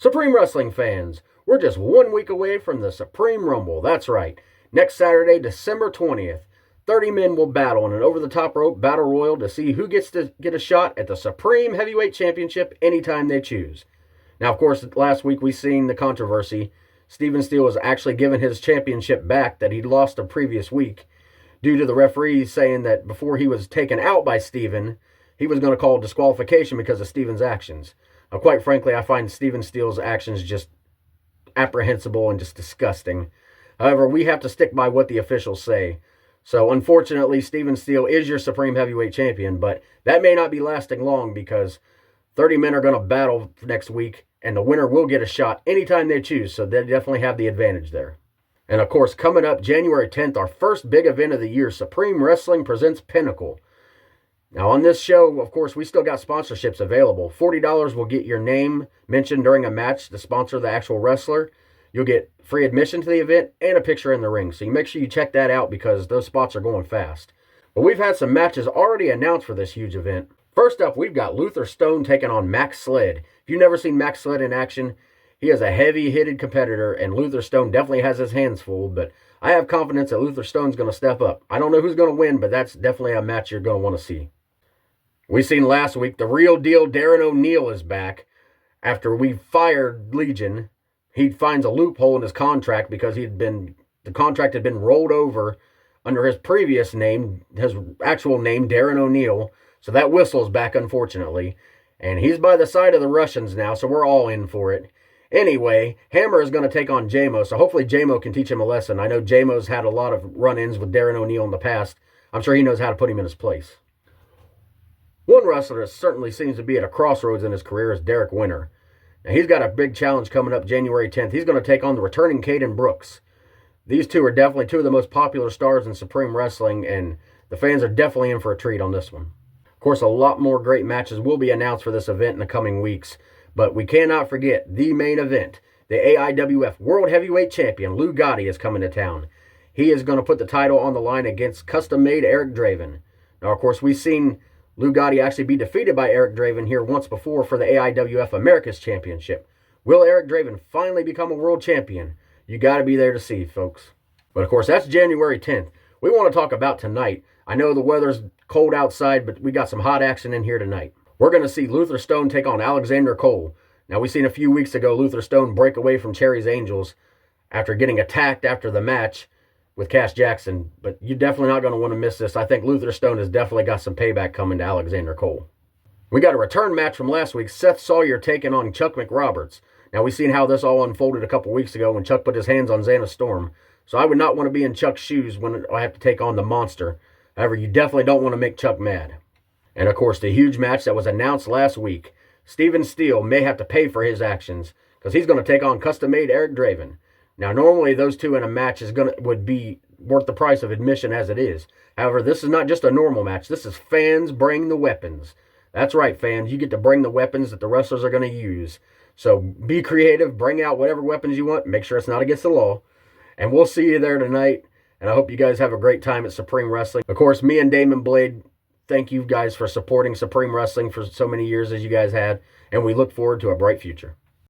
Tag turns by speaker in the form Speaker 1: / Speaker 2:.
Speaker 1: Supreme Wrestling fans, we're just 1 week away from the Supreme Rumble. That's right. Next Saturday, December 20th, 30 men will battle in an over-the-top rope battle royal to see who gets to get a shot at the Supreme Heavyweight Championship anytime they choose. Now, of course, last week we seen the controversy. Steven Steele was actually given his championship back that he'd lost the previous week due to the referee saying that before he was taken out by Steven, he was going to call disqualification because of Steven's actions. Now, quite frankly, I find Steven Steele's actions just apprehensible and just disgusting. However, we have to stick by what the officials say. So, unfortunately, Steven Steele is your Supreme Heavyweight Champion, but that may not be lasting long because 30 men are going to battle next week, and the winner will get a shot anytime they choose, so they definitely have the advantage there. And, of course, coming up January 10th, our first big event of the year, Supreme Wrestling presents Pinnacle. Now, on this show, of course, we still got sponsorships available. $40 will get your name mentioned during a match to sponsor the actual wrestler. You'll get free admission to the event and a picture in the ring. So you make sure you check that out because those spots are going fast. But we've had some matches already announced for this huge event. First up, we've got Luther Stone taking on Max Sled. If you've never seen Max Sled in action, he is a heavy-hitted competitor, and Luther Stone definitely has his hands full, but I have confidence that Luther Stone's going to step up. I don't know who's going to win, but that's definitely a match you're going to want to see. We seen last week the real deal Darren O'Neal is back. After we fired Legion, he finds a loophole in his contract because the contract had been rolled over under his previous name, his actual name, Darren O'Neal. So that whistle's back, unfortunately. And he's by the side of the Russians now, so we're all in for it. Anyway, Hammer is going to take on JMO, so hopefully JMO can teach him a lesson. I know JMO's had a lot of run-ins with Darren O'Neal in the past. I'm sure he knows how to put him in his place. One wrestler that certainly seems to be at a crossroads in his career is Derek Winter. Now, he's got a big challenge coming up January 10th. He's going to take on the returning Caden Brooks. These two are definitely two of the most popular stars in Supreme Wrestling, and the fans are definitely in for a treat on this one. Of course, a lot more great matches will be announced for this event in the coming weeks, but we cannot forget the main event. The AIWF World Heavyweight Champion, Lou Gotti, is coming to town. He is going to put the title on the line against custom-made Eric Draven. Now, of course, we've seen Lou Gotti actually be defeated by Eric Draven here once before for the AIWF Americas Championship. Will Eric Draven finally become a world champion? You got to be there to see, folks. But of course, that's January 10th. We want to talk about tonight. I know the weather's cold outside, but we got some hot action in here tonight. We're going to see Luther Stone take on Alexander Cole. Now, we seen a few weeks ago Luther Stone break away from Cherry's Angels after getting attacked after the match with Cash Jackson, but you're definitely not going to want to miss this. I think Luther Stone has definitely got some payback coming to Alexander Cole. We got a return match from last week, Seth Sawyer taking on Chuck McRoberts. Now, we've seen how this all unfolded a couple weeks ago when Chuck put his hands on Xana Storm, so I would not want to be in Chuck's shoes when I have to take on the monster. However, you definitely don't want to make Chuck mad. And, of course, the huge match that was announced last week, Steven Steele may have to pay for his actions because he's going to take on custom-made Eric Draven. Now, normally those two in a match would be worth the price of admission as it is. However, this is not just a normal match. This is fans bring the weapons. That's right, fans. You get to bring the weapons that the wrestlers are going to use. So be creative. Bring out whatever weapons you want. Make sure it's not against the law. And we'll see you there tonight. And I hope you guys have a great time at Supreme Wrestling. Of course, me and Damon Blade, thank you guys for supporting Supreme Wrestling for so many years as you guys had. And we look forward to a bright future.